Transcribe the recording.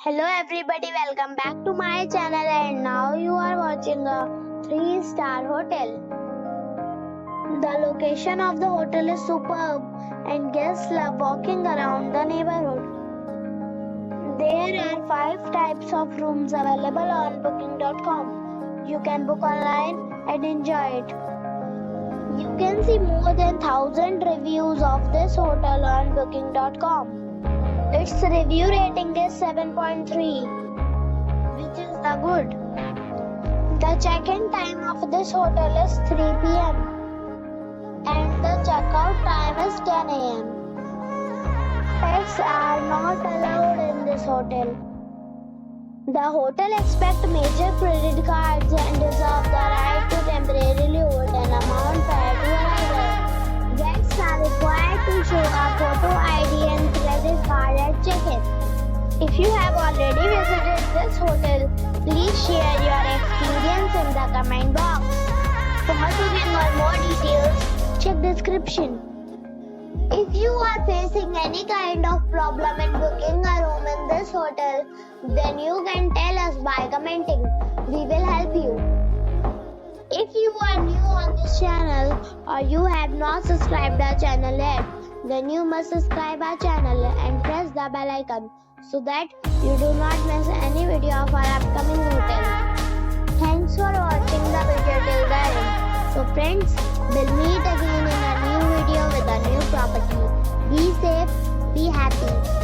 Hello everybody, welcome back to my channel and now you are watching a 3-star hotel. The location of the hotel is superb and guests love walking around the neighborhood. There are 5 types of rooms available on booking.com. You can book online and enjoy it. You can see more than 1000 reviews of this hotel on booking.com. Its review rating is 7.3, which is the good. The check-in time of this hotel is 3 p.m. and the checkout time is 10 a.m. Pets are not allowed in this hotel. The hotel accepts major credit cards and reserves the right to temporarily hold an amount prior to arrival. Guests are required to show a photo ID and credit card at check-in. If you have already visited this hotel, please share your experience in the comment box. For booking or more details, check description. If you are facing any kind of problem in booking a room in this hotel, then you can tell us by commenting. We will help you. If you are new on this channel or you have not subscribed our channel yet, then you must subscribe our channel and press the bell icon so that you do not miss any video of our upcoming hotel. Thanks for watching the video till the end. So friends, we'll meet again in a new video with a new property. Be safe, be happy.